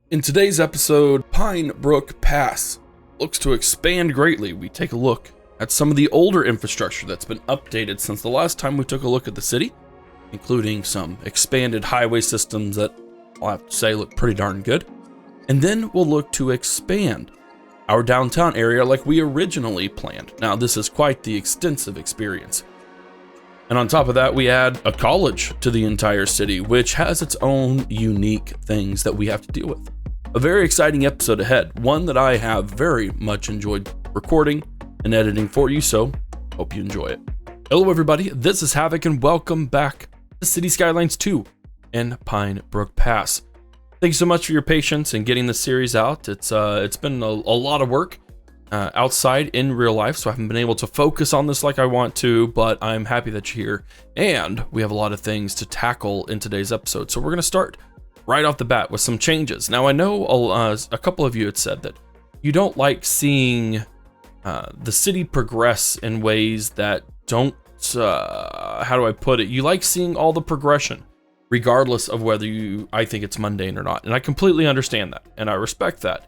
In today's episode, Pinebrook Pass looks to expand greatly. We take a look at some of the older infrastructure that's been updated since the last time we took a look at the city, including some expanded highway systems that I'll have to say look pretty darn good. And then we'll look to expand our downtown area like we originally planned. Now, this is quite the extensive experience. And on top of that, we add a college to the entire city, which has its own unique things that we have to deal with. A very exciting episode ahead, one that I have very much enjoyed recording and editing for you, so hope you enjoy it. Hello everybody, this is Havoc and welcome back to City Skylines 2 in Pinebrook Pass. Thank you so much for your patience in getting this series out. It's been a lot of work outside in real life, so I haven't been able to focus on this like I want to, but I'm happy that you're here, and we have a lot of things to tackle in today's episode. So we're going to start right off the bat with some changes. Now, I know a couple of you had said that you don't like seeing the city progress in ways that don't, how do I put it? You like seeing all the progression, regardless of whether I think it's mundane or not. And I completely understand that, and I respect that.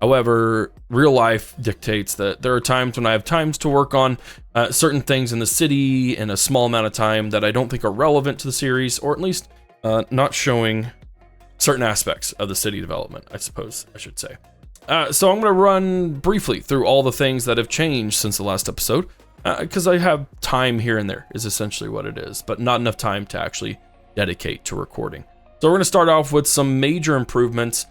However, real life dictates that there are times when I have times to work on certain things in the city in a small amount of time that I don't think are relevant to the series, or at least not showing certain aspects of the city development, I suppose I should say. So I'm going to run briefly through all the things that have changed since the last episode, because I have time here and there is essentially what it is, but not enough time to actually dedicate to recording. So we're going to start off with some major improvements,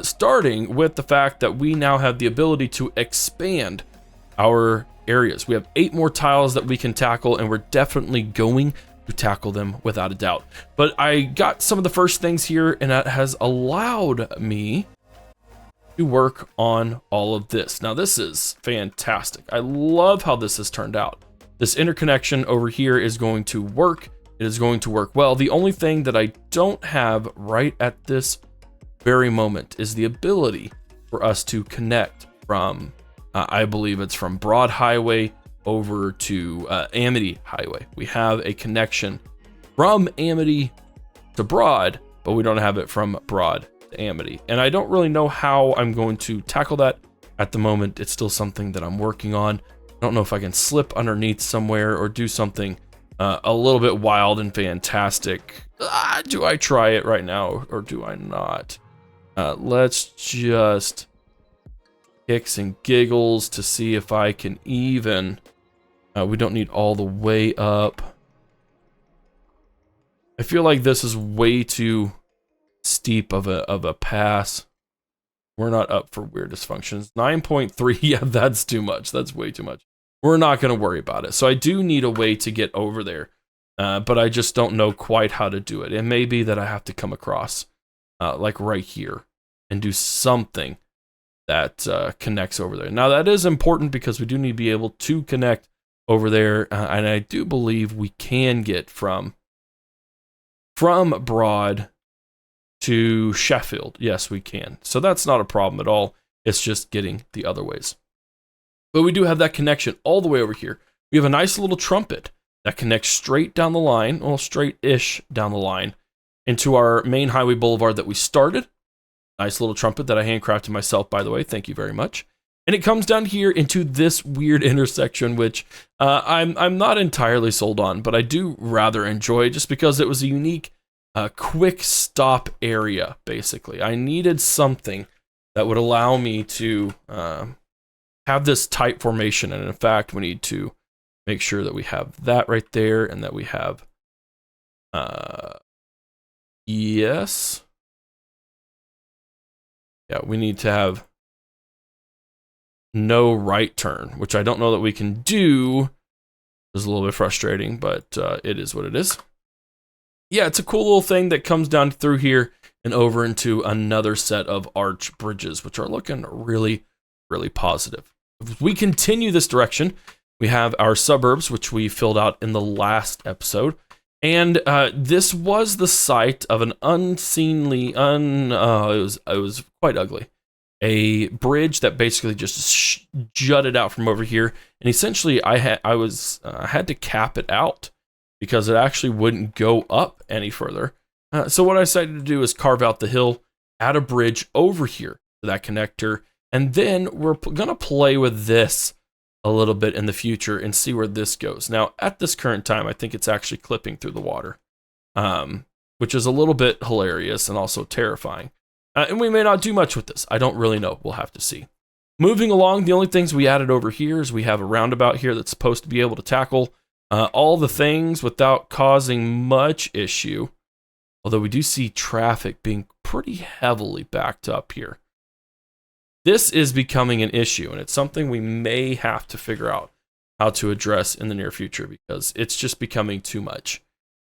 starting with the fact that we now have the ability to expand our areas. We have 8 more tiles that we can tackle, and we're definitely going to tackle them without a doubt. But I got some of the first things here, and that has allowed me to work on all of this. Now, this is fantastic. I love how this has turned out. This interconnection over here is going to work. It is going to work well. The only thing that I don't have right at this very moment is the ability for us to connect from, I believe it's from Broad Highway over to Amity Highway. We have a connection from Amity to Broad, but we don't have it from Broad to Amity. And I don't really know how I'm going to tackle that at the moment. It's still something that I'm working on. I don't know if I can slip underneath somewhere or do something a little bit wild and fantastic. Do I try it right now or do I not? Let's just kicks and giggles to see if I can even. We don't need all the way up. I feel like this is way too steep of a pass. We're not up for weirdest functions. 9.3, yeah, that's too much. That's way too much. We're not going to worry about it. So I do need a way to get over there, but I just don't know quite how to do it. It may be that I have to come across like right here and do something that connects over there. Now that is important because we do need to be able to connect over there, and I do believe we can get from Broad to Sheffield. Yes, we can. So that's not a problem at all. It's just getting the other ways. But we do have that connection all the way over here. We have a nice little trumpet that connects straight down the line, well, straight-ish down the line, into our main highway boulevard that we started. Nice little trumpet that I handcrafted myself, by the way. Thank you very much. And it comes down here into this weird intersection, which I'm not entirely sold on, but I do rather enjoy just because it was a unique, quick stop area, basically. I needed something that would allow me to have this tight formation, and in fact, we need to make sure that we have that right there, and that we have, yes. Yeah, we need to have no right turn, which I don't know that we can do. It's a little bit frustrating, but it is what it is. Yeah, it's a cool little thing that comes down through here and over into another set of arch bridges, which are looking really, really positive. If we continue this direction, we have our suburbs, which we filled out in the last episode. And this was the site of an unseemly, it was quite ugly. A bridge that basically just jutted out from over here, and essentially I had to cap it out because it actually wouldn't go up any further. So what I decided to do is carve out the hill add a bridge over here to that connector, and then we're going to play with this a little bit in the future and see where this goes. Now, at this current time, I think it's actually clipping through the water, which is a little bit hilarious and also terrifying. And we may not do much with this. I don't really know. We'll have to see. Moving along, the only things we added over here is we have a roundabout here that's supposed to be able to tackle all the things without causing much issue. Although we do see traffic being pretty heavily backed up here. This is becoming an issue, and it's something we may have to figure out how to address in the near future because it's just becoming too much.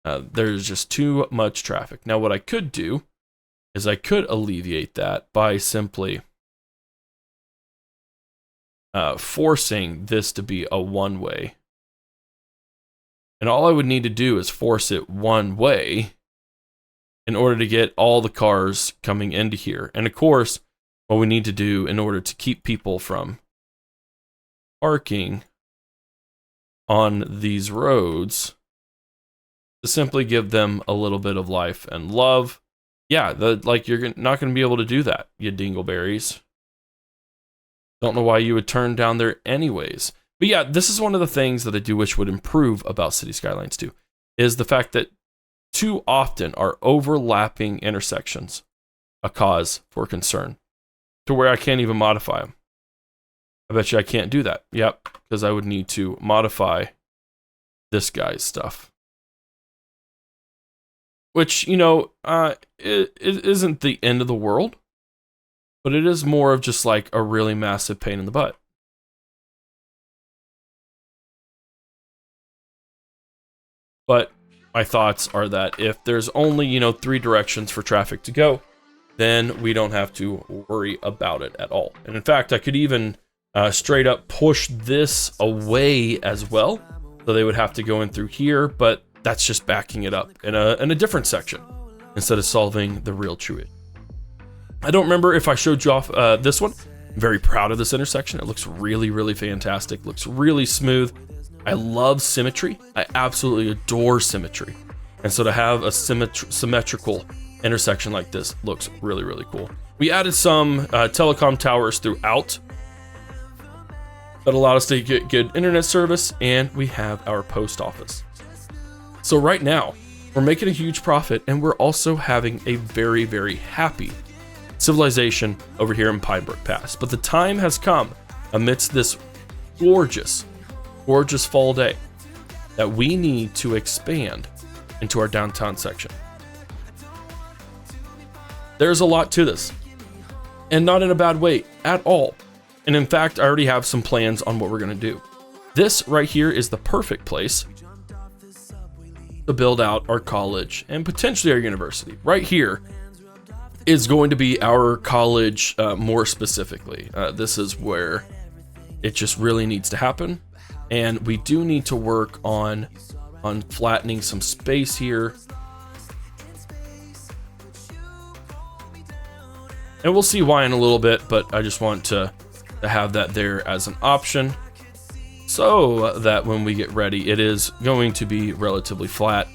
There's just too much traffic. Now, what I could do is I could alleviate that by simply forcing this to be a one-way. And all I would need to do is force it one way in order to get all the cars coming into here. And of course, what we need to do in order to keep people from parking on these roads to simply give them a little bit of life and love. Yeah, like you're not going to be able to do that, you dingleberries. Don't know why you would turn down there anyways. But yeah, this is one of the things that I do wish would improve about City Skylines 2, is the fact that too often are overlapping intersections a cause for concern to where I can't even modify them. I bet you I can't do that. Yep, because I would need to modify this guy's stuff. Which, you know, it isn't the end of the world, but it is more of just like a really massive pain in the butt. But my thoughts are that if there's only, you know, 3 directions for traffic to go, then we don't have to worry about it at all. And in fact, I could even straight up push this away as well. So they would have to go in through here, but that's just backing it up in a different section instead of solving the real true issue. I don't remember if I showed you off this one. I'm very proud of this intersection. It looks really, really fantastic. Looks really smooth. I love symmetry. I absolutely adore symmetry. And so to have a symmetrical intersection like this looks really, really cool. We added some telecom towers throughout that allowed us to get good internet service, and we have our post office. So right now, we're making a huge profit, and we're also having a very, very happy civilization over here in Pinebrook Pass. But the time has come amidst this gorgeous, gorgeous fall day that we need to expand into our downtown section. There's a lot to this, and not in a bad way at all. And in fact, I already have some plans on what we're going to do. This right here is the perfect place to build out our college and potentially our university. Right here is going to be our college more specifically. This is where it just really needs to happen. And we do need to work on flattening some space here. And we'll see why in a little bit, but I just want to have that there as an option so that when we get ready, it is going to be relatively flat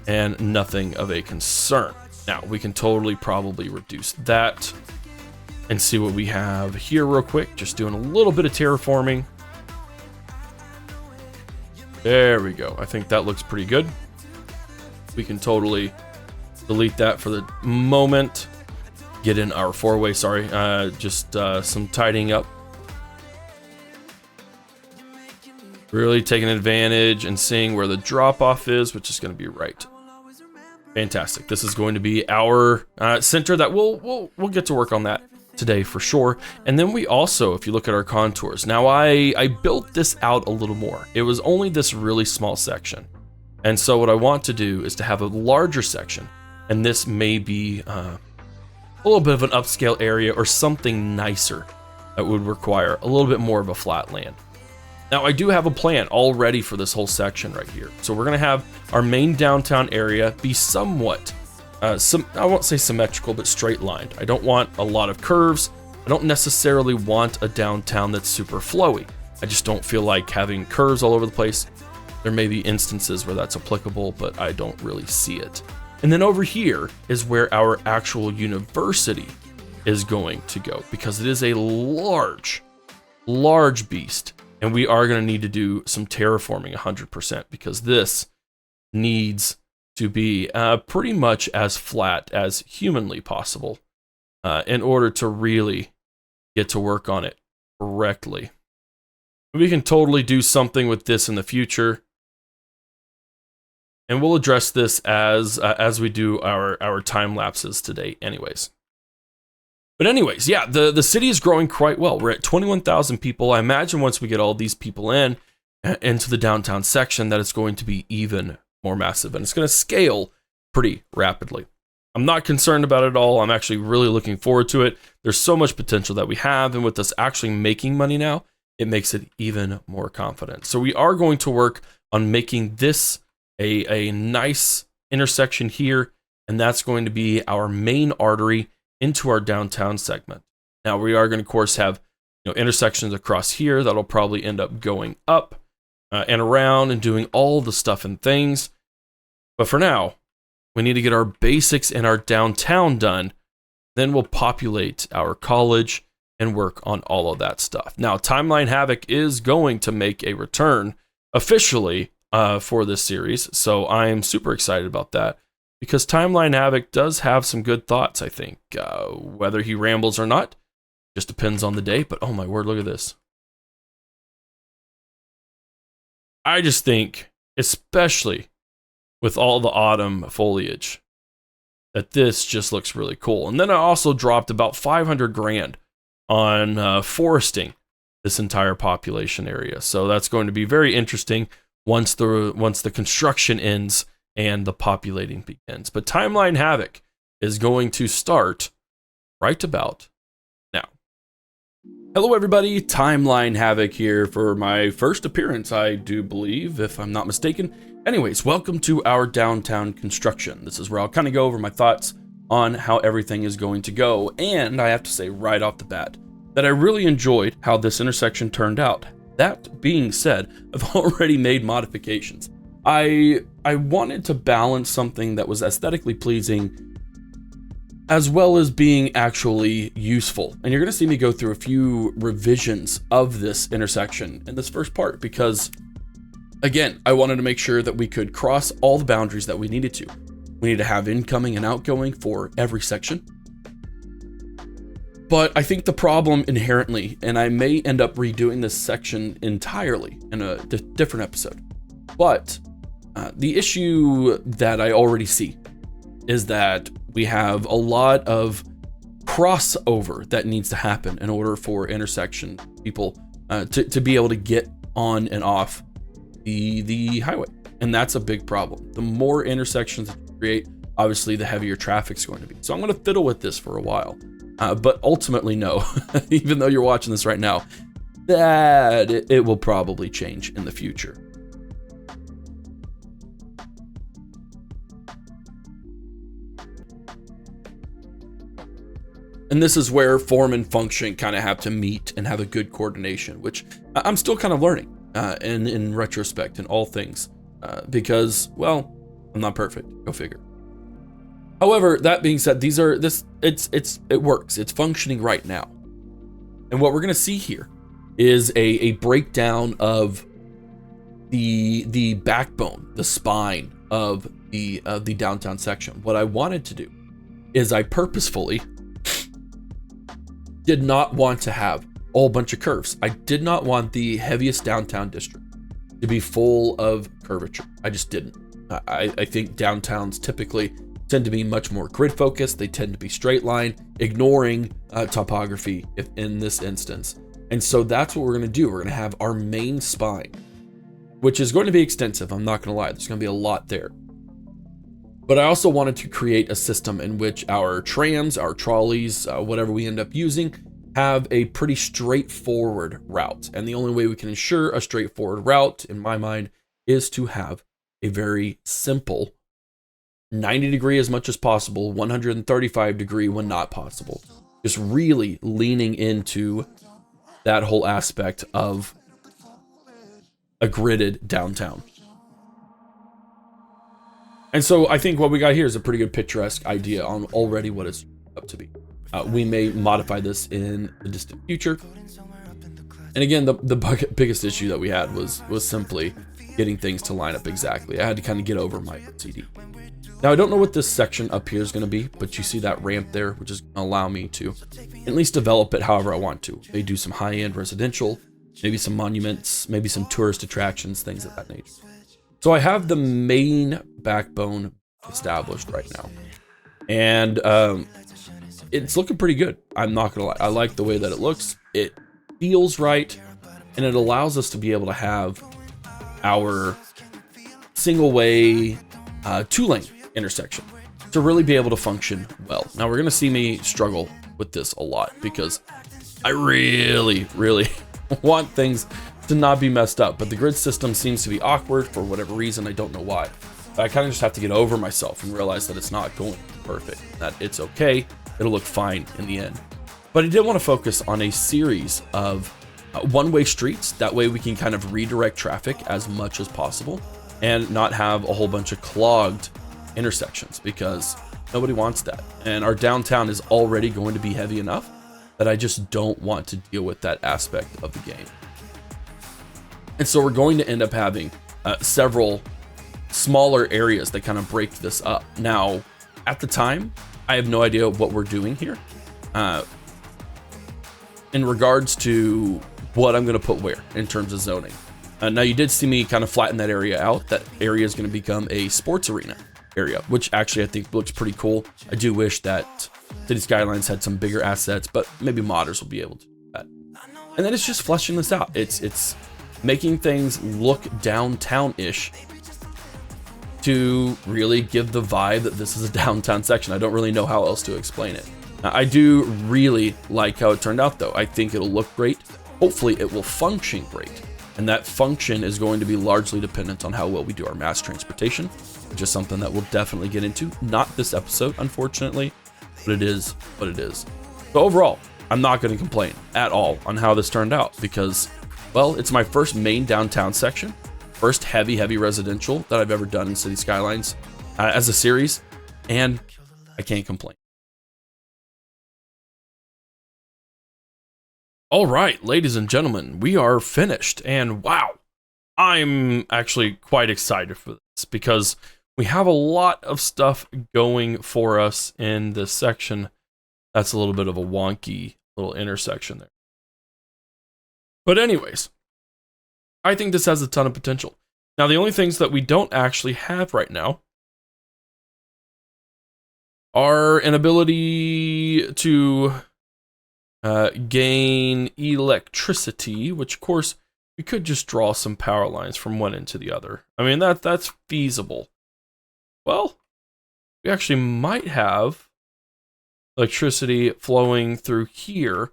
and nothing of a concern. Now, we can totally probably reduce that and see what we have here real quick. Just doing a little bit of terraforming. There we go. I think that looks pretty good. We can totally delete that for the moment. Get in our 4-way, sorry. Just some tidying up. Really taking advantage and seeing where the drop-off is, which is going to be right. Fantastic. This is going to be our center that we'll get to work on that today for sure. And then we also, if you look at our contours, now I built this out a little more. It was only this really small section. And so what I want to do is to have a larger section, and this may be a little bit of an upscale area or something nicer that would require a little bit more of a flat land. Now I do have a plan already for this whole section right here. So we're gonna have our main downtown area be somewhat, I won't say symmetrical, but straight lined. I don't want a lot of curves. I don't necessarily want a downtown that's super flowy. I just don't feel like having curves all over the place. There may be instances where that's applicable, but I don't really see it. And then over here is where our actual university is going to go, because it is a large beast. And we are going to need to do some terraforming 100%, because this needs to be pretty much as flat as humanly possible in order to really get to work on it correctly. We can totally do something with this in the future, and we'll address this as we do our time lapses today anyways. But anyways, yeah, the city is growing quite well. We're at 21,000 people. I imagine once we get all these people into the downtown section, that it's going to be even more massive, and it's going to scale pretty rapidly. I'm not concerned about it at all. I'm actually really looking forward to it. There's so much potential that we have, and with us actually making money now, it makes it even more confident. So we are going to work on making this a nice intersection here, and that's going to be our main artery into our downtown segment. Now we are going to, of course, have intersections across here that'll probably end up going up and around and doing all the stuff and things. But for now, we need to get our basics in our downtown done. Then we'll populate our college and work on all of that stuff. Now, Timeline Havoc is going to make a return officially for this series, so I am super excited about that, because Timeline Havoc does have some good thoughts, I think. Whether he rambles or not, just depends on the day, but oh my word, look at this. I just think, especially with all the autumn foliage, that this just looks really cool. And then I also dropped about 500 grand on foresting this entire population area. So that's going to be very interesting once the construction ends and the populating begins. But Timeline Havoc is going to start right about now. Hello everybody, Timeline Havoc here for my first appearance, I do believe, if I'm not mistaken. Anyways, welcome to our downtown construction. This is where I'll kind of go over my thoughts on how everything is going to go. And I have to say right off the bat that I really enjoyed how this intersection turned out. That being said, I've already made modifications. I wanted to balance something that was aesthetically pleasing as well as being actually useful. And you're going to see me go through a few revisions of this intersection in this first part, because again, I wanted to make sure that we could cross all the boundaries that we needed to. We need to have incoming and outgoing for every section. But I think the problem inherently, and I may end up redoing this section entirely in a different episode, but the issue that I already see is that we have a lot of crossover that needs to happen in order for intersection people to be able to get on and off the highway. And that's a big problem. The more intersections that you create, obviously the heavier traffic's going to be. So I'm going to fiddle with this for a while. But ultimately, no, even though you're watching this right now, that it will probably change in the future. And this is where form and function kind of have to meet and have a good coordination, which I'm still kind of learning in retrospect in all things, because, well, I'm not perfect. Go figure. However, that being said, it works. It's functioning right now. And what we're going to see here is a breakdown of the backbone, the spine of the downtown section. What I wanted to do is I purposefully did not want to have a whole bunch of curves. I did not want the heaviest downtown district to be full of curvature. I just didn't. I think downtowns typically tend to be much more grid focused. They tend to be straight line, ignoring topography in this instance. And so that's what we're going to do. We're going to have our main spine, which is going to be extensive. I'm not going to lie. There's going to be a lot there. But I also wanted to create a system in which our trams, our trolleys, whatever we end up using, have a pretty straightforward route. And the only way we can ensure a straightforward route, in my mind, is to have a very simple 90 degree as much as possible, 135 degree when not possible. Just really leaning into that whole aspect of a gridded downtown. And so I think what we got here is a pretty good picturesque idea on already what it's up to be. We may modify this in the distant future. And again, the biggest issue that we had was simply getting things to line up exactly. I had to kind of get over my OCD. Now, I don't know what this section up here is going to be, but you see that ramp there, which is going to allow me to at least develop it however I want to. They do some high-end residential, maybe some monuments, maybe some tourist attractions, things of that nature. So I have the main backbone established right now. And it's looking pretty good. I'm not going to lie. I like the way that it looks. It feels right, and it allows us to be able to have our single way 2-lane intersection to really be able to function well. Now we're going to see me struggle with this a lot because I really want things to not be messed up, but the grid system seems to be awkward for whatever reason. I don't know why, but I kind of just have to get over myself and realize that it's not going perfect, that it's okay. It'll look fine in the end. But I did want to focus on a series of one-way streets. That way we can kind of redirect traffic as much as possible and not have a whole bunch of clogged intersections, because nobody wants that. And our downtown is already going to be heavy enough that I just don't want to deal with that aspect of the game. And so we're going to end up having several smaller areas that kind of break this up. Now, at the time, I have no idea what we're doing here in regards to what I'm going to put where in terms of zoning. Now, you did see me kind of flatten that area out. That area is going to become a sports arena area, which actually I think looks pretty cool. I do wish that City Skylines had some bigger assets, but maybe modders will be able to do that. And then it's just fleshing this out. It's making things look downtown-ish to really give the vibe that this is a downtown section. I don't really know how else to explain it. Now, I do really like how it turned out, though. I think it'll look great. Hopefully, it will function great. And that function is going to be largely dependent on how well we do our mass transportation, which is something that we'll definitely get into. Not this episode, unfortunately, but it is what it is. So overall, I'm not going to complain at all on how this turned out because, well, it's my first main downtown section, first heavy residential that I've ever done in City Skylines as a series, and I can't complain. All right, ladies and gentlemen, we are finished, and wow, I'm actually quite excited for this because we have a lot of stuff going for us in this section. That's a little bit of a wonky little intersection there. But anyways, I think this has a ton of potential. Now, the only things that we don't actually have right now are an ability to gain electricity, which of course we could just draw some power lines from one end to the other. I mean, that's feasible. Well, we actually might have electricity flowing through here.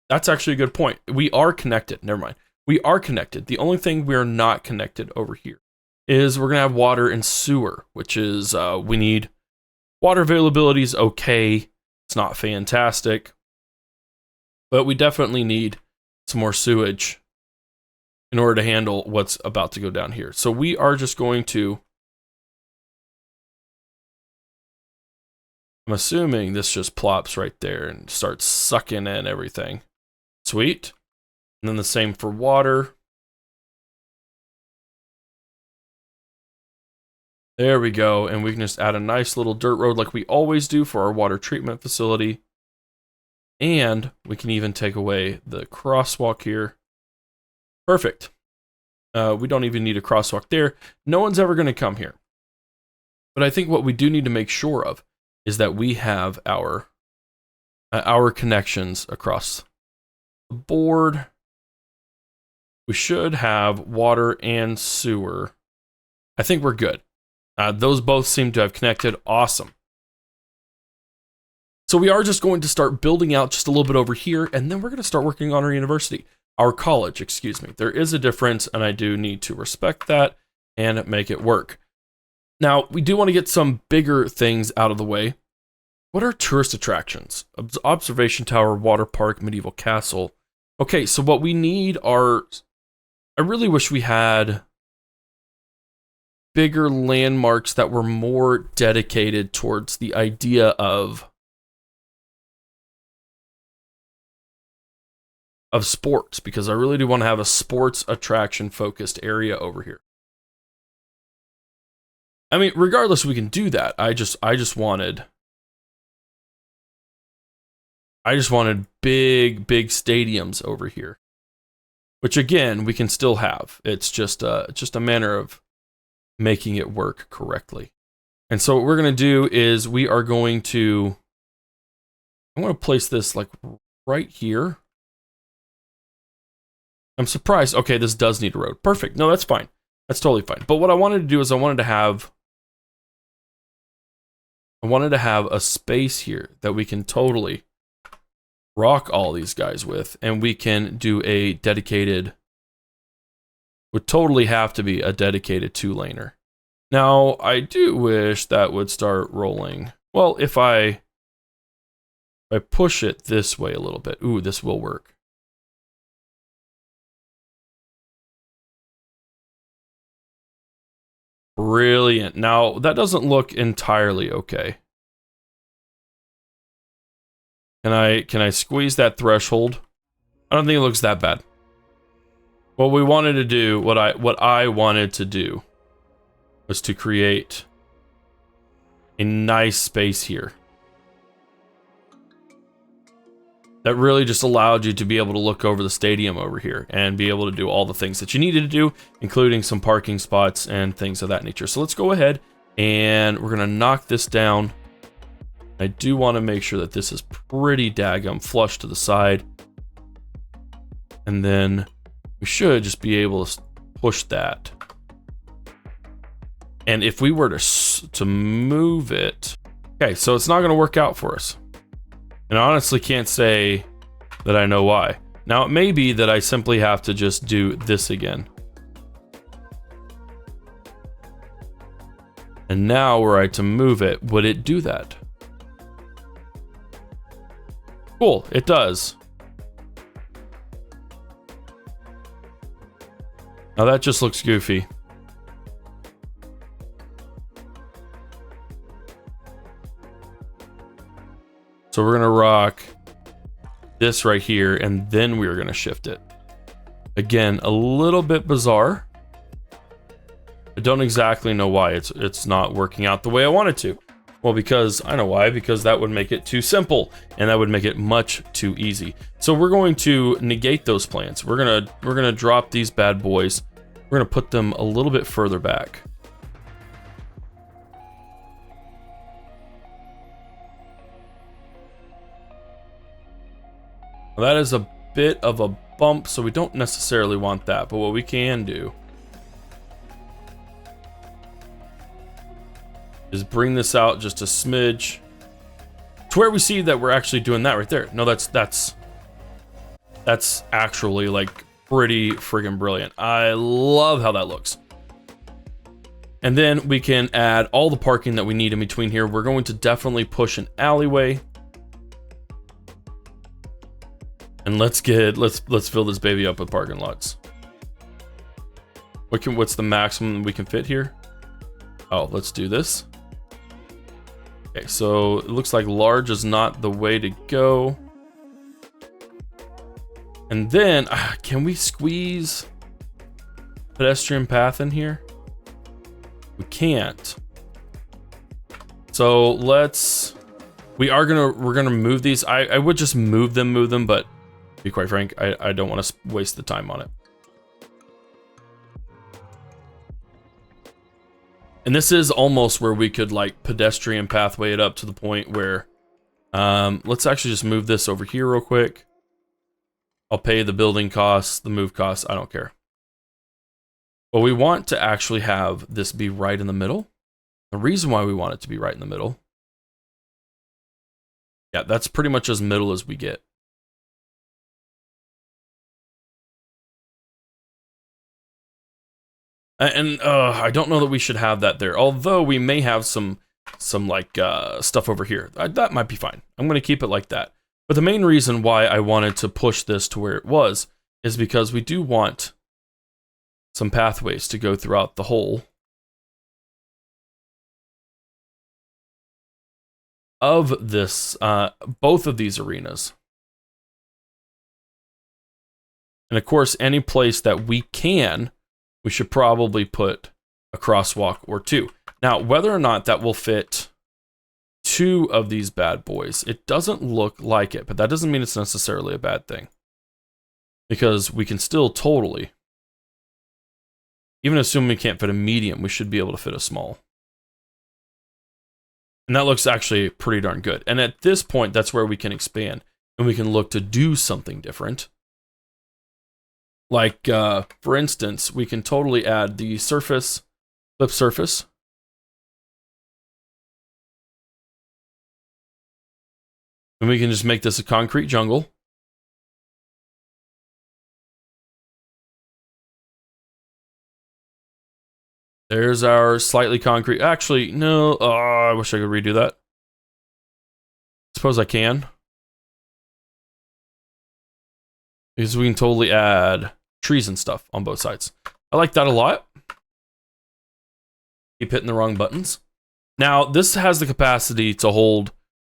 That's actually a good point. We are connected. Never mind. We are connected. The only thing we're not connected over here is we're going to have water and sewer, which is we need water availability is okay. It's not fantastic, but we definitely need some more sewage in order to handle what's about to go down here. So we are just going to, I'm assuming this just plops right there and starts sucking in everything. Sweet. And then the same for water. There we go, and we can just add a nice little dirt road like we always do for our water treatment facility. And we can even take away the crosswalk here. Perfect. We don't even need a crosswalk there. No one's ever going to come here. But I think what we do need to make sure of is that we have our connections across the board. We should have water and sewer. I think we're good. Those both seem to have connected. Awesome. So we are just going to start building out just a little bit over here, and then we're going to start working on our university. Our college, excuse me. There is a difference, and I do need to respect that and make it work. Now, we do want to get some bigger things out of the way. What are tourist attractions? Observation Tower, Water Park, Medieval Castle. Okay, so what we need are... I really wish we had bigger landmarks that were more dedicated towards the idea of sports, because I really do want to have a sports attraction focused area over here. I mean, regardless, we can do that. I just wanted big stadiums over here, which again we can still have. It's just a matter of making it work correctly. And so what we're gonna do is I'm gonna place this like right here. I'm surprised. Okay, this does need a road. Perfect. No, that's fine. That's totally fine. But what I wanted to do is I wanted to have a space here that we can totally rock all these guys with, and we can do a dedicated, would totally have to be a dedicated 2-laner. Now, I do wish that would start rolling. Well, if I push it this way a little bit, ooh, this will work. Brilliant. Now, that doesn't look entirely okay. Can I squeeze that threshold? I don't think it looks that bad. What we wanted to do, what I wanted to do was to create a nice space here that really just allowed you to be able to look over the stadium over here and be able to do all the things that you needed to do, including some parking spots and things of that nature. So let's go ahead and we're gonna knock this down. I do want to make sure that this is pretty daggum flush to the side. And then we should just be able to push that. And if we were to move it, okay, so it's not going to work out for us. And I honestly can't say that I know why. Now, it may be that I simply have to just do this again. And now were I to move it, would it do that? Cool, it does. Now that just looks goofy. So we're gonna rock this right here, and then we're gonna shift it. Again, a little bit bizarre. I don't exactly know why it's not working out the way I want it to. Well, because I know why, because that would make it too simple, and that would make it much too easy. So we're going to negate those plans. We're gonna drop these bad boys. We're gonna put them a little bit further back. Now that is a bit of a bump, so we don't necessarily want that, but what we can do is bring this out just a smidge to where we see that we're actually doing that right there. No, that's actually like pretty friggin' brilliant. I love how that looks. And then we can add all the parking that we need in between here. We're going to definitely push an alleyway. And let's fill this baby up with parking lots. What's the maximum we can fit here? Oh, let's do this. Okay, so it looks like large is not the way to go. And then, can we squeeze pedestrian path in here? We can't. So we're gonna move these. I would just move them, but to be quite frank, I don't want to waste the time on it. And this is almost where we could like pedestrian pathway it up to the point where, let's actually just move this over here real quick. I'll pay the building costs, the move costs, I don't care. But we want to actually have this be right in the middle. The reason why we want it to be right in the middle. Yeah, that's pretty much as middle as we get. And I don't know that we should have that there. Although we may have some like stuff over here. That might be fine. I'm going to keep it like that. But the main reason why I wanted to push this to where it was is because we do want some pathways to go throughout the whole of this, both of these arenas. And of course, any place that we can, we should probably put a crosswalk or two. Now, whether or not that will fit 2 of these bad boys, it doesn't look like it, but that doesn't mean it's necessarily a bad thing. Because we can still totally, even assuming we can't fit a medium, we should be able to fit a small. And that looks actually pretty darn good. And at this point, that's where we can expand and we can look to do something different. Like, for instance, we can totally add the surface, flip surface. And we can just make this a concrete jungle. There's our slightly concrete. Actually, no. I wish I could redo that. Suppose I can. Because we can totally add trees and stuff on both sides. I like that a lot. Keep hitting the wrong buttons. Now, this has the capacity to hold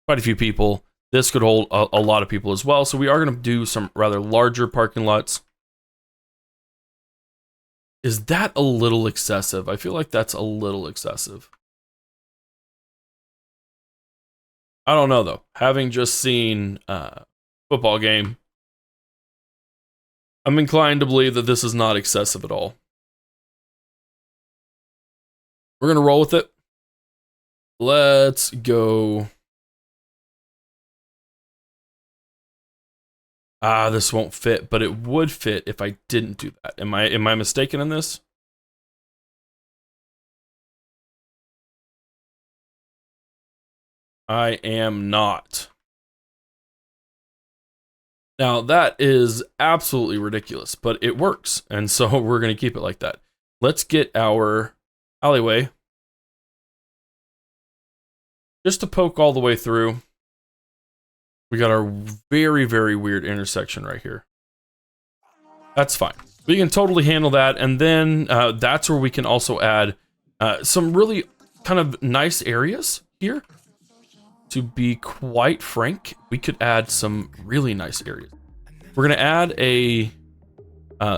quite a few people. This could hold a lot of people as well. So we are going to do some rather larger parking lots. Is that a little excessive? I feel like that's a little excessive. I don't know, though. Having just seen a football game, I'm inclined to believe that this is not excessive at all. We're going to roll with it. Let's go. This won't fit, but it would fit if I didn't do that. Am I mistaken in this? I am not. Now, that is absolutely ridiculous, but it works, and so we're going to keep it like that. Let's get our alleyway just to poke all the way through. We got our very, very weird intersection right here. That's fine. We can totally handle that, and then that's where we can also add some really kind of nice areas here. To be quite frank, we could add some really nice areas. We're going to add a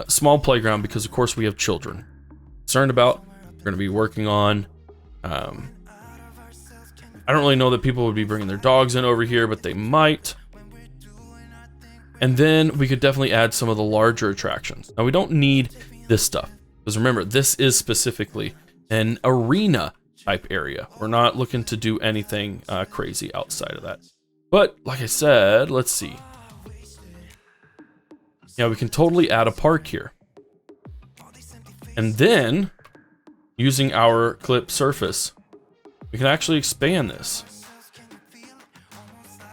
small playground because, of course, we have children. Concerned about. We're going to be working on. I don't really know that people would be bringing their dogs in over here, but they might. And then we could definitely add some of the larger attractions. Now, we don't need this stuff. Because remember, this is specifically an arena type area. We're not looking to do anything crazy outside of that. But like I said, let's see. Yeah, we can totally add a park here. And then, using our clip surface, we can actually expand this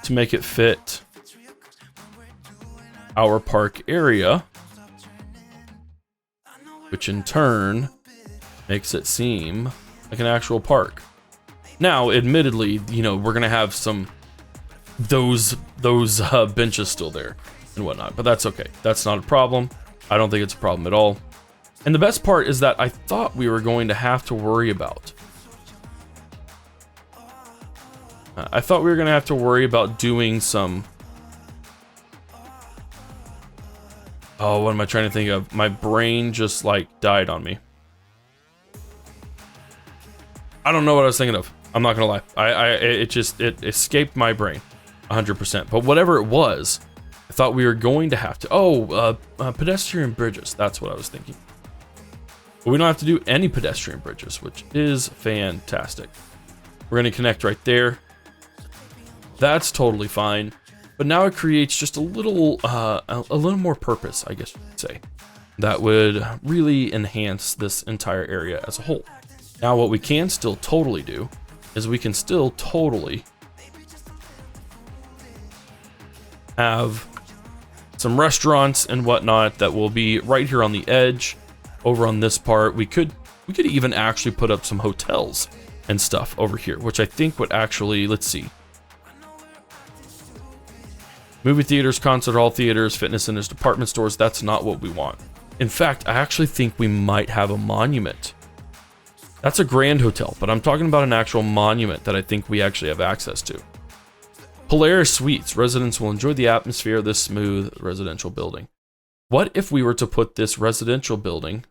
to make it fit our park area, which in turn makes it seem like an actual park. Now, admittedly, you know, we're gonna have some those benches still there and whatnot, but that's okay. That's not a problem. I don't think it's a problem at all. And the best part is that I thought we were going to have to worry about. Doing some. Oh, what am I trying to think of? My brain just like died on me. I don't know what I was thinking of. I'm not gonna lie. It escaped my brain 100%. But whatever it was, I thought we were going to have to. Pedestrian bridges. That's what I was thinking. But we don't have to do any pedestrian bridges, which is fantastic. We're gonna connect right there. That's totally fine. But now it creates just a little more purpose, I guess you could say, that would really enhance this entire area as a whole. Now, what we can still totally do is we can still totally have some restaurants and whatnot that will be right here on the edge. Over on this part, we could even actually put up some hotels and stuff over here, which I think would actually, let's see. Movie theaters, concert hall theaters, fitness centers, department stores, that's not what we want. In fact, I actually think we might have a monument. That's a Grand Hotel, but I'm talking about an actual monument that I think we actually have access to. Polaris Suites. Residents will enjoy the atmosphere of this smooth residential building. What if we were to put this residential building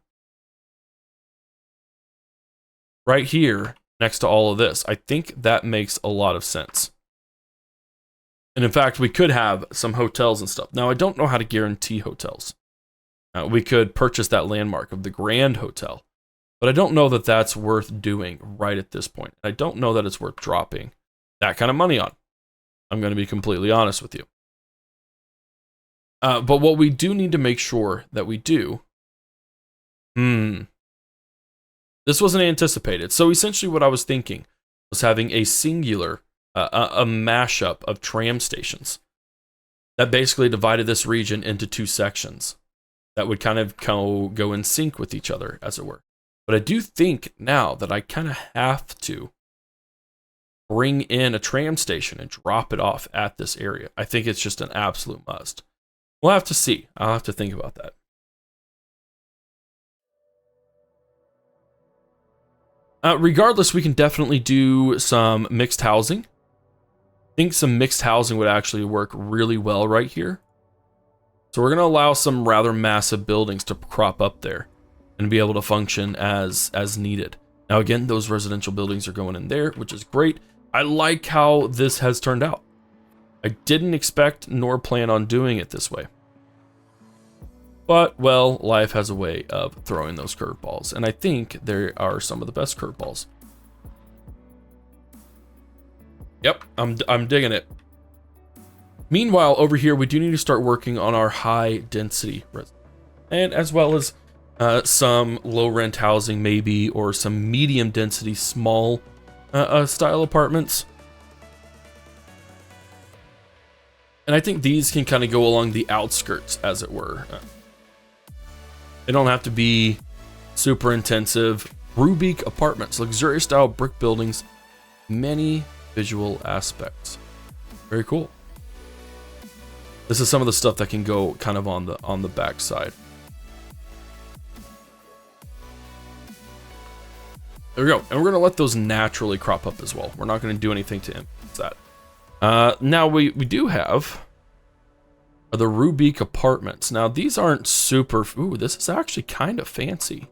right here next to all of this? I think that makes a lot of sense. And in fact, we could have some hotels and stuff. Now, I don't know how to guarantee hotels. We could purchase that landmark of the Grand Hotel, but I don't know that that's worth doing right at this point. I don't know that it's worth dropping that kind of money on. I'm going to be completely honest with you. But what we do need to make sure that we do, this wasn't anticipated. So essentially what I was thinking was having a singular, a mashup of tram stations that basically divided this region into two sections that would kind of go in sync with each other, as it were. But I do think now that I kind of have to bring in a tram station and drop it off at this area. I think it's just an absolute must. We'll have to see. I'll have to think about that. Regardless, we can definitely do some mixed housing. I think some mixed housing would actually work really well right here. So we're going to allow some rather massive buildings to crop up there and be able to function as needed. Now, again, those residential buildings are going in there, which is great. I like how this has turned out. I didn't expect nor plan on doing it this way. But, well, life has a way of throwing those curveballs, and I think there are some of the best curveballs. Yep, I'm digging it. Meanwhile, over here, we do need to start working on our high density and as well as some low rent housing maybe, or some medium density small style apartments. And I think these can kind of go along the outskirts, as it were. They don't have to be super intensive. Rubik apartments, luxurious style brick buildings, many visual aspects. Very cool. This is some of the stuff that can go kind of on the back side. There we go. And we're going to let those naturally crop up as well. We're not going to do anything to influence that. Now we do have the Rubik apartments. Now these aren't super... Ooh, this is actually kind of fancy.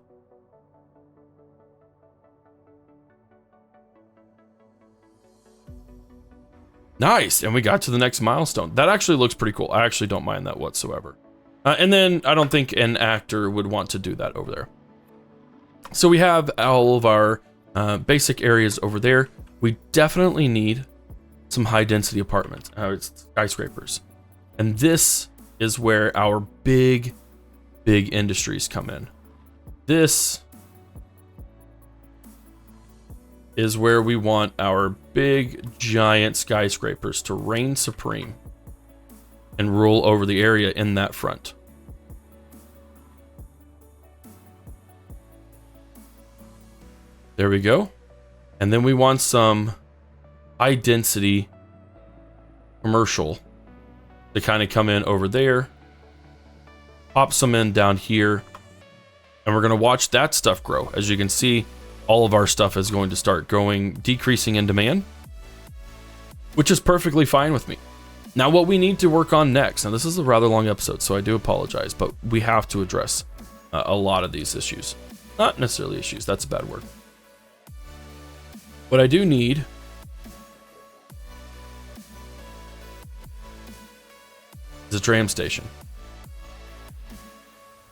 Nice, and we got to the next milestone. That actually looks pretty cool. I actually don't mind that whatsoever. And then I don't think an actor would want to do that over there. So we have all of our basic areas over there. We definitely need some high density apartments, skyscrapers. And this is where our big industries come in. This is where we want our big giant skyscrapers to reign supreme and rule over the area in that front. There we go. And then we want some high density commercial to kind of come in over there. Pop some in down here. And we're going to watch that stuff grow. As you can see, all of our stuff is going to start decreasing in demand, which is perfectly fine with me. Now, what we need to work on next, and this is a rather long episode, so I do apologize, but we have to address a lot of these issues. Not necessarily issues, that's a bad word. What I do need is a tram station.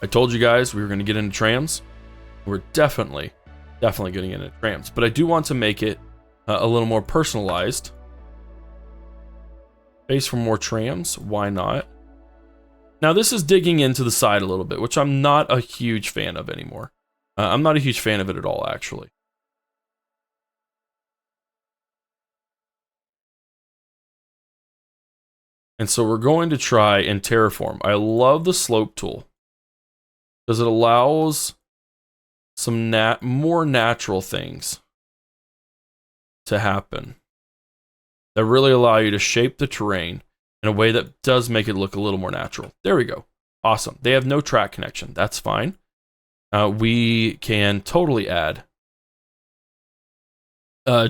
I told you guys we were going to get into trams. We're definitely getting into trams, but I do want to make it a little more personalized. Space for more trams, why not? Now this is digging into the side a little bit, which I'm not a huge fan of anymore. I'm not a huge fan of it at all, actually. And so we're going to try and terraform. I love the slope tool because it allows some more natural things to happen that really allow you to shape the terrain in a way that does make it look a little more natural. There we go. Awesome. They have no track connection. That's fine. We can totally add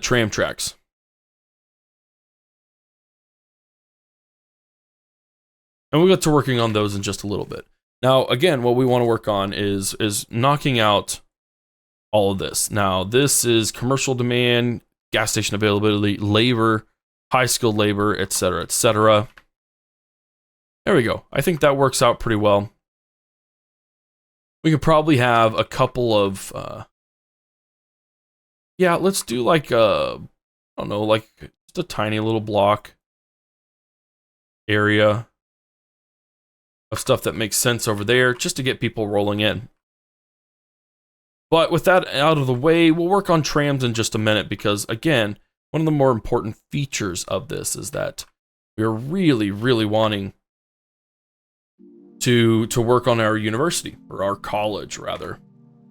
tram tracks. And we'll get to working on those in just a little bit. Now, again, what we want to work on is knocking out all of this. Now, this is commercial demand, gas station availability, labor, high skilled labor, etc., etc. There we go. I think that works out pretty well. We could probably have a couple of, yeah, let's do like I don't know, like just a tiny little block area of stuff that makes sense over there, just to get people rolling in. But with that out of the way, we'll work on trams in just a minute, because again, one of the more important features of this is that we're really, really wanting to work on our university, or our college rather.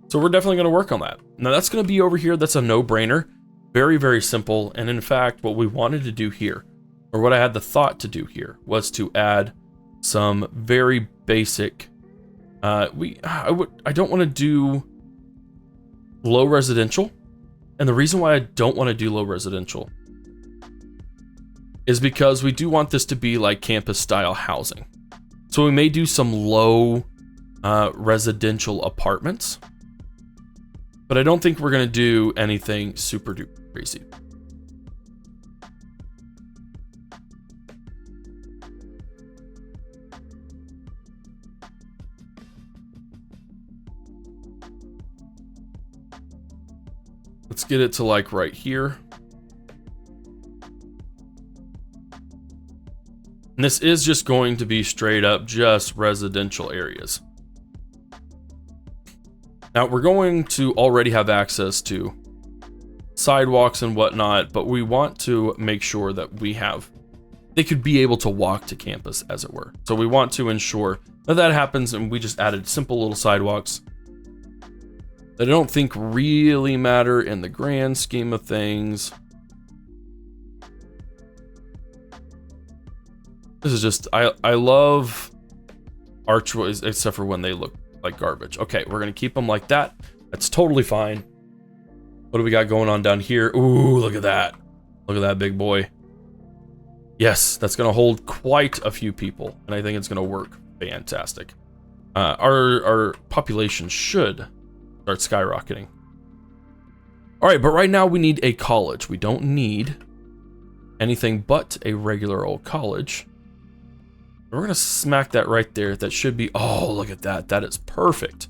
So we're definitely going to work on that. Now that's going to be over here. That's a no-brainer. Very, very simple. And in fact, what we wanted to do here, or what I had the thought to do here, was to add some very basic, I don't want to do low residential. And the reason why I don't want to do low residential is because we do want this to be like campus style housing. So we may do some low residential apartments, but I don't think we're going to do anything super duper crazy. Let's get it to like right here. And this is just going to be straight up just residential areas. Now we're going to already have access to sidewalks and whatnot, but we want to make sure that they could be able to walk to campus, as it were. So we want to ensure that that happens, and we just added simple little sidewalks that I don't think really matter in the grand scheme of things. This is just, I love archways, except for when they look like garbage. Okay, we're gonna keep them like that. That's totally fine. What do we got going on down here? Ooh, look at that. Look at that big boy. Yes, that's gonna hold quite a few people, and I think it's gonna work fantastic. Our population should start skyrocketing. All right, but right now we need a college. We don't need anything but a regular old college. We're gonna smack that right there. That should be, oh, look at that. That is perfect.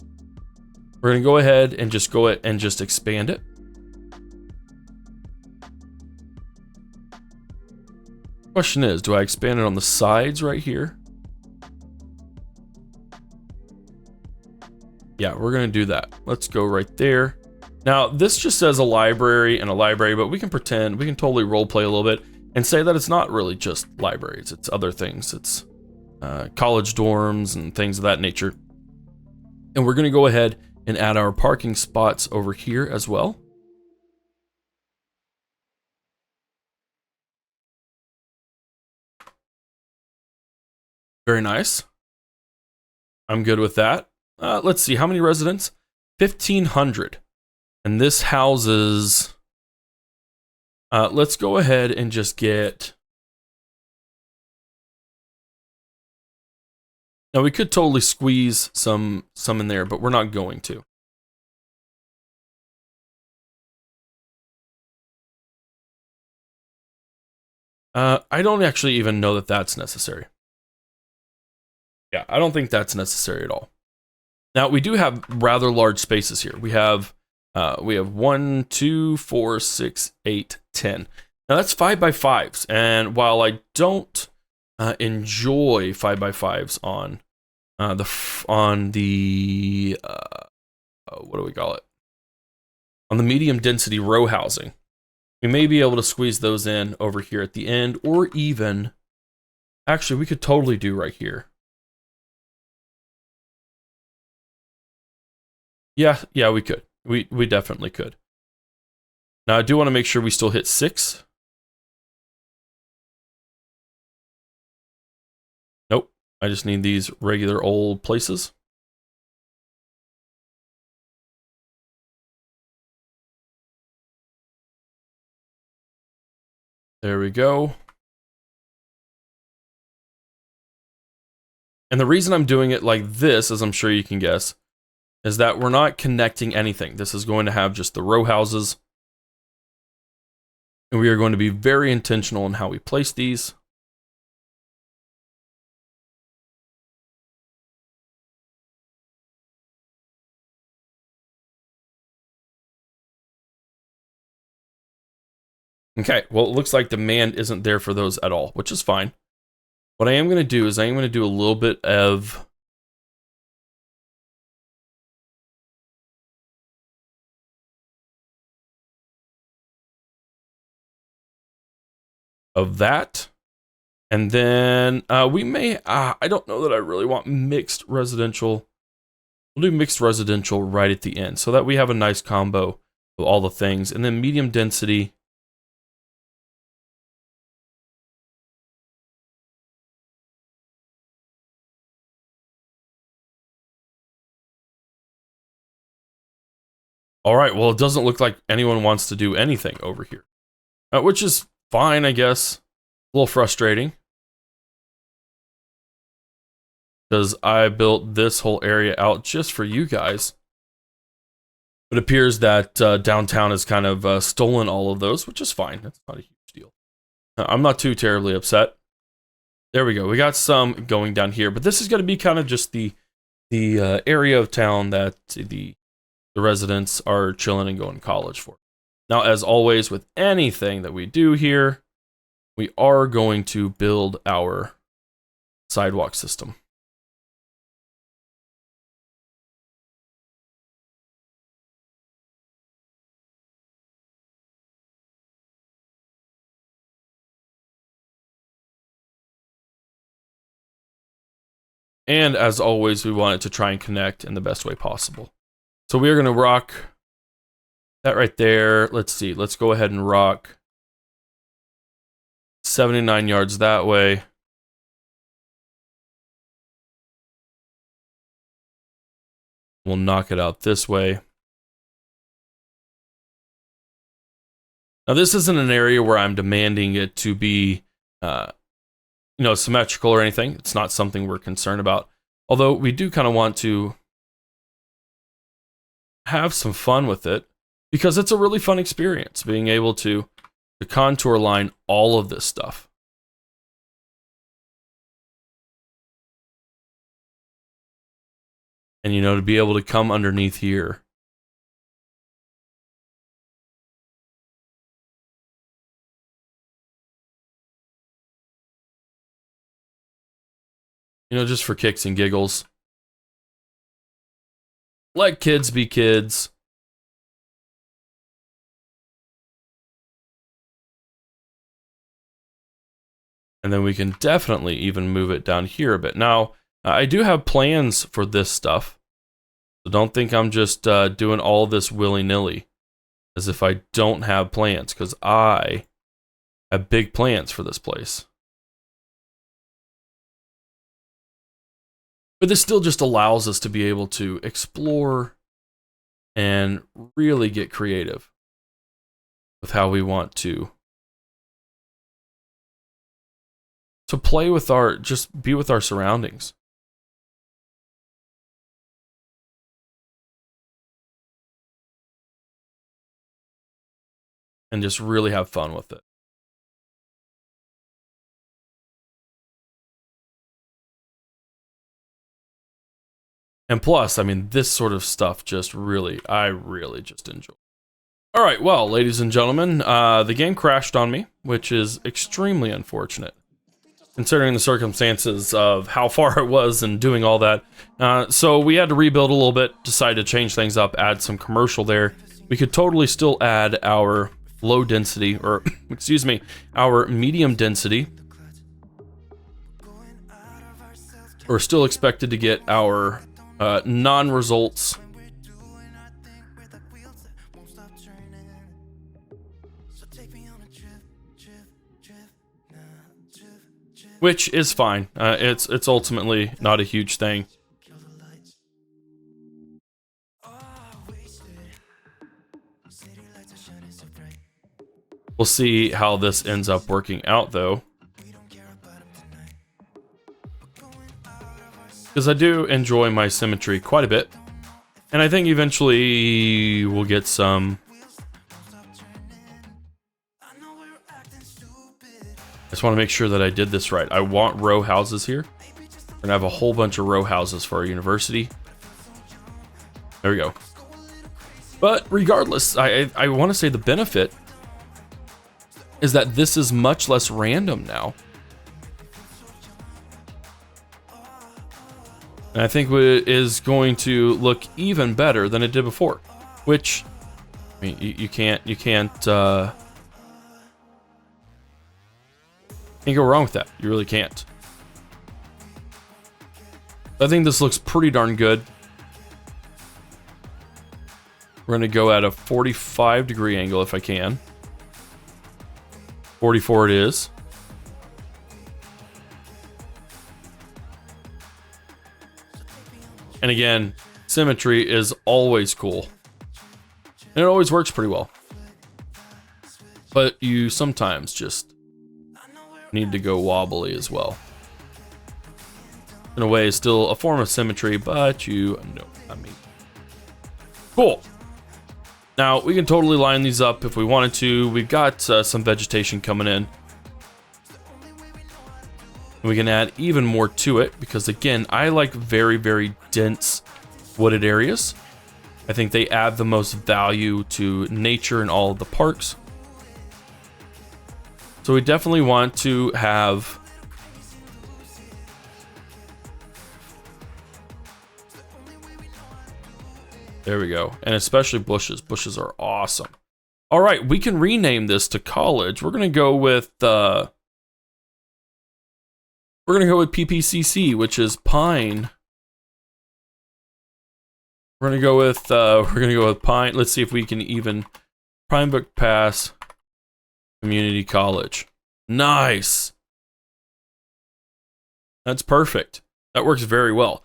We're gonna go ahead and just expand it. Question is, do I expand it on the sides right here? Yeah, we're gonna do that. Let's go right there. Now, this just says a library and a library, but we can pretend, we can totally roleplay a little bit and say that it's not really just libraries, it's other things. It's college dorms and things of that nature. And we're gonna go ahead and add our parking spots over here as well. Very nice. I'm good with that. Let's see, how many residents? 1,500. And this houses, let's go ahead and just get, now we could totally squeeze some in there, but we're not going to. I don't actually even know that that's necessary. Yeah, I don't think that's necessary at all. Now we do have rather large spaces here. We have 1, 2, 4, 6, 8, 10. Now that's 5x5s, and while I don't enjoy 5x5s on the what do we call it? On the medium density row housing, we may be able to squeeze those in over here at the end, or even, actually, we could totally do right here. Yeah, we could. We definitely could. Now I do want to make sure we still hit 6. Nope. I just need these regular old places. There we go. And the reason I'm doing it like this, as I'm sure you can guess, is that we're not connecting anything. This is going to have just the row houses. And we are going to be very intentional in how we place these. Okay, well, it looks like demand isn't there for those at all, which is fine. What I am going to do is I am going to do a little bit of that. And then we may, I don't know that I really want mixed residential. We'll do mixed residential right at the end so that we have a nice combo of all the things. And then medium density. All right, well, it doesn't look like anyone wants to do anything over here, which is fine, I guess. A little frustrating, because I built this whole area out just for you guys. It appears that downtown has kind of stolen all of those, which is fine. That's not a huge deal. I'm not too terribly upset. There we go. We got some going down here, but this is going to be kind of just the area of town that the residents are chilling and going to college for. Now, as always, with anything that we do here, we are going to build our sidewalk system. And as always, we want it to try and connect in the best way possible. So we are going to rock that right there. Let's see. Let's go ahead and rock 79 yards that way. We'll knock it out this way. Now, this isn't an area where I'm demanding it to be, symmetrical or anything. It's not something we're concerned about. Although we do kind of want to have some fun with it, because it's a really fun experience being able to contour line all of this stuff. And, to be able to come underneath here. Just for kicks and giggles. Let kids be kids. And then we can definitely even move it down here a bit. Now, I do have plans for this stuff. So don't think I'm just doing all this willy-nilly as if I don't have plans, because I have big plans for this place. But this still just allows us to be able to explore and really get creative with how we want to play with just be with our surroundings. And just really have fun with it. And plus, I mean, this sort of stuff I really just enjoy. All right, well, ladies and gentlemen, the game crashed on me, which is extremely unfortunate, considering the circumstances of how far it was and doing all that. So we had to rebuild a little bit, decided to change things up, add some commercial there. We could totally still add our low density, or excuse me, our medium density. We're still expected to get our non-results. Which is fine. It's ultimately not a huge thing. We'll see how this ends up working out, though. because I do enjoy my symmetry quite a bit. And I think eventually we'll get some. I just want to make sure that I did this right. I want row houses here. We're gonna have a whole bunch of row houses for our university. There we go. But regardless, I want to say the benefit is that this is much less random now. And I think it is going to look even better than it did before. Which, I mean, you can't go wrong with that. You really can't. I think this looks pretty darn good. We're gonna go at a 45-degree angle if I can. 44 it is. And again, symmetry is always cool. And it always works pretty well. But you sometimes just need to go wobbly as well. In a way, it's still a form of symmetry, but you know what I mean. Cool. Now, we can totally line these up if we wanted to. We've got some vegetation coming in. We can add even more to it because, again, I like very, very dense wooded areas. I think they add the most value to nature in all of the parks. So we definitely want to have there we go. And especially bushes. Bushes are awesome. All right, we can rename this to college. We're gonna go with PPCC, which is Pine. We're gonna go with Pine. Let's see if we can even Pinebrook Pass Community College. Nice. That's perfect. That works very well.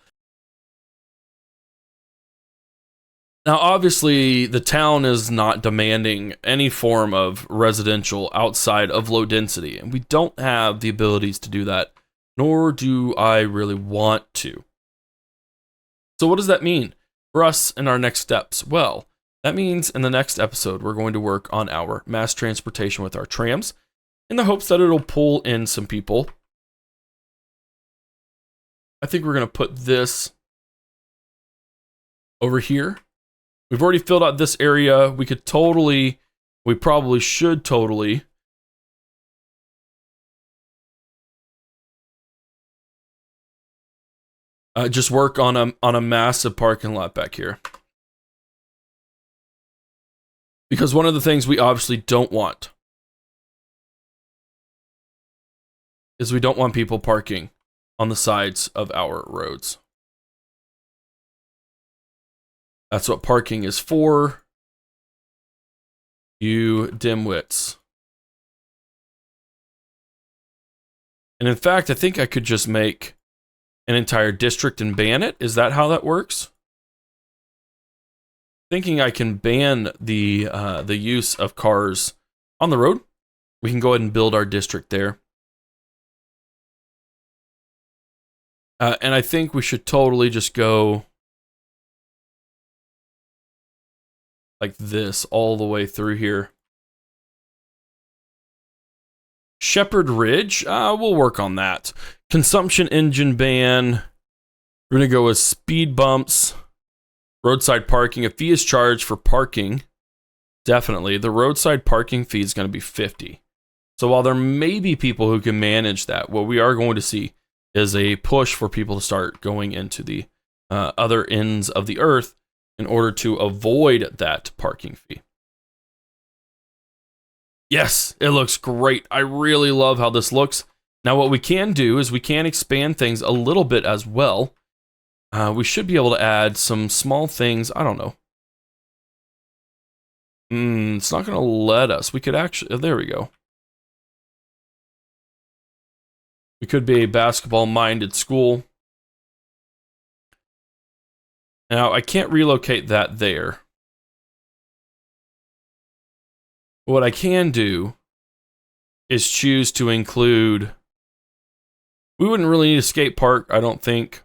Now, obviously, the town is not demanding any form of residential outside of low density, and we don't have the abilities to do that, nor do I really want to. So what does that mean for us in our next steps? Well, that means in the next episode, we're going to work on our mass transportation with our trams in the hopes that it'll pull in some people. I think we're going to put this over here. We've already filled out this area. We probably should totally just work on a massive parking lot back here. Because one of the things we obviously don't want is we don't want people parking on the sides of our roads. That's what parking is for, you dimwits. And in fact, I think I could just make an entire district and ban it. Is that how that works? Thinking I can ban the use of cars on the road. We can go ahead and build our district there. And I think we should totally just go like this all the way through here. Shepherd Ridge, we'll work on that. Consumption engine ban. We're gonna go with speed bumps. Roadside parking. A fee is charged for parking. Definitely. The roadside parking fee is gonna be 50. So while there may be people who can manage that, what we are going to see is a push for people to start going into the other ends of the earth in order to avoid that parking fee. Yes, it looks great. I really love how this looks. Now what we can do is we can expand things a little bit as well. We should be able to add some small things. I don't know. It's not going to let us. We could actually, there we go. We could be a basketball-minded school. Now, I can't relocate that there. What I can do is choose to include... We wouldn't really need a skate park, I don't think.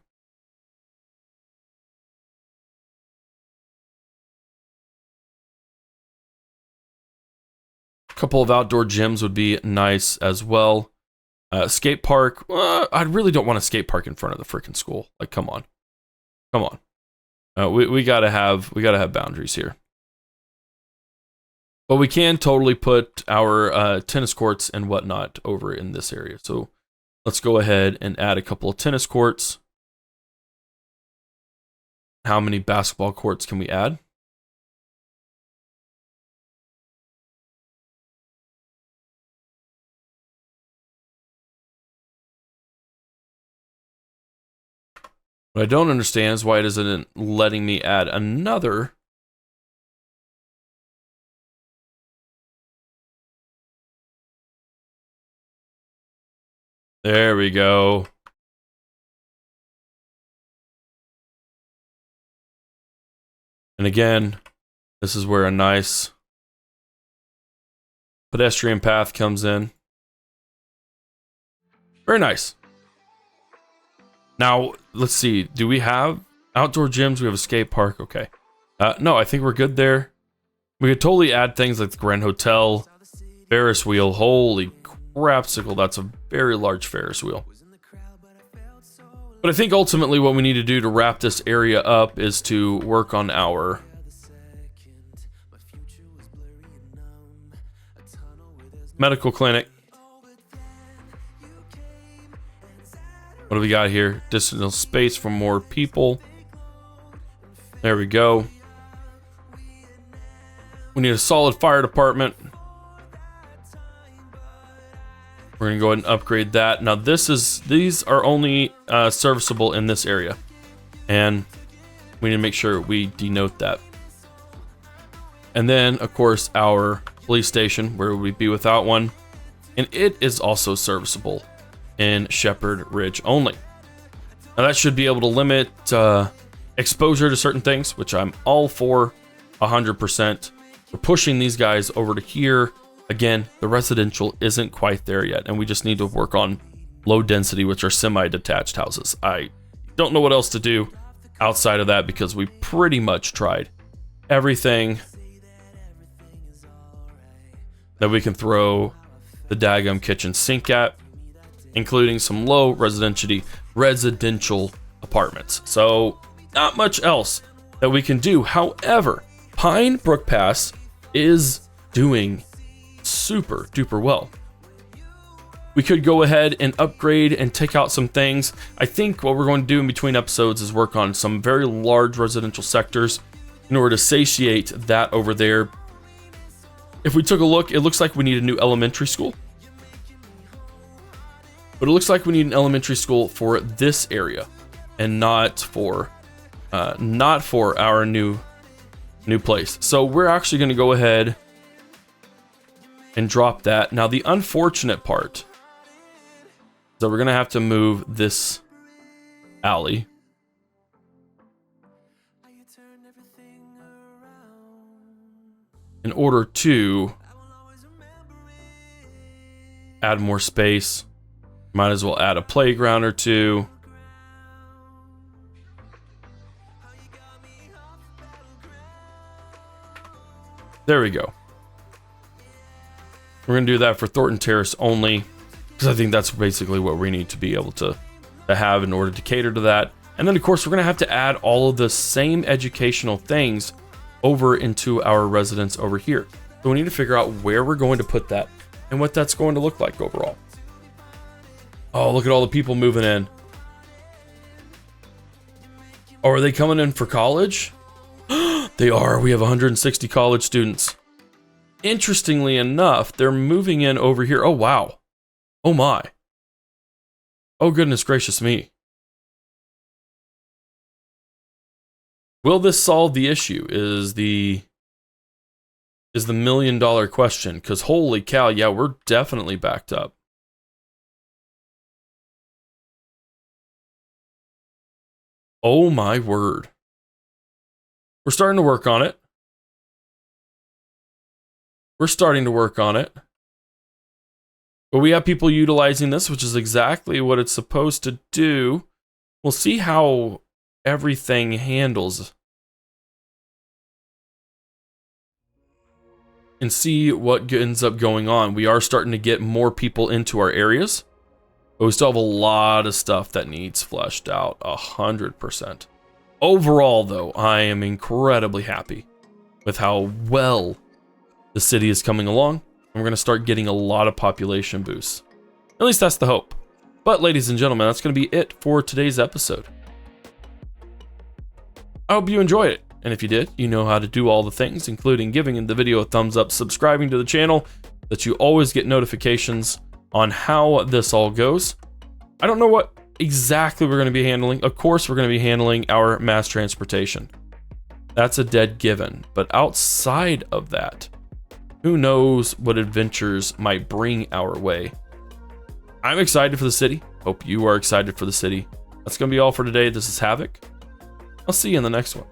couple of outdoor gyms would be nice as well. Skate park. I really don't want a skate park in front of the freaking school. Like, come on. Come on. We gotta have boundaries here. But we can totally put our tennis courts and whatnot over in this area. So let's go ahead and add a couple of tennis courts. How many basketball courts can we add? What I don't understand is why it isn't letting me add another. There we go. And again, this is where a nice pedestrian path comes in. Very nice. Now, let's see. Do we have outdoor gyms? We have a skate park. Okay. No, I think we're good there. We could totally add things like the Grand Hotel, Ferris wheel. Holy crapsicle, that's a very large Ferris wheel. But I think ultimately what we need to do to wrap this area up is to work on our medical clinic. What do we got here? Additional space for more people. There we go. We need a solid fire department. We're gonna go ahead and upgrade that. Now these are only serviceable in this area, and we need to make sure we denote that. And then, of course, our police station, where we'd be without one, and it is also serviceable in Shepherd Ridge only. Now that should be able to limit exposure to certain things, which I'm all for 100%. We're pushing these guys over to here. Again, the residential isn't quite there yet, and we just need to work on low density, which are semi-detached houses. I don't know what else to do outside of that because we pretty much tried everything that we can throw the daggum kitchen sink at, including some low residential apartments. So not much else that we can do. However, Pinebrook Pass is doing super duper well. We could go ahead and upgrade and take out some things. I think what we're going to do in between episodes is work on some very large residential sectors in order to satiate that over there. If we took a look, it looks like we need a new elementary school. But it looks like we need an elementary school for this area and not for our new place. So we're actually going to go ahead and drop that. Now the unfortunate part is that we're going to have to move this alley in order to add more space. Might as well add a playground or two. There we go. We're going to do that for Thornton Terrace only, because I think that's basically what we need to be able to have in order to cater to that. And then, of course, we're going to have to add all of the same educational things over into our residence over here. So we need to figure out where we're going to put that and what that's going to look like overall. Oh, look at all the people moving in. Oh, are they coming in for college? They are. We have 160 college students. Interestingly enough, they're moving in over here. Oh, wow. Oh, my. Oh, goodness gracious me. Will this solve the issue is the $1 million question, because holy cow, yeah, we're definitely backed up. Oh my word. We're starting to work on it. We're starting to work on it. But we have people utilizing this, which is exactly what it's supposed to do. We'll see how everything handles. and see what ends up going on. We are starting to get more people into our areas, but we still have a lot of stuff that needs fleshed out 100%. Overall, though, I am incredibly happy with how well the city is coming along, and we're going to start getting a lot of population boosts. At least that's the hope. But ladies and gentlemen, that's going to be it for today's episode. I hope you enjoyed it. And if you did, you know how to do all the things, including giving the video a thumbs up, subscribing to the channel, that you always get notifications on how this all goes. I don't know what exactly we're going to be handling. Of course, we're going to be handling our mass transportation. That's a dead given. But outside of that, who knows what adventures might bring our way. I'm excited for the city. Hope you are excited for the city. That's going to be all for today. This is Havoc. I'll see you in the next one.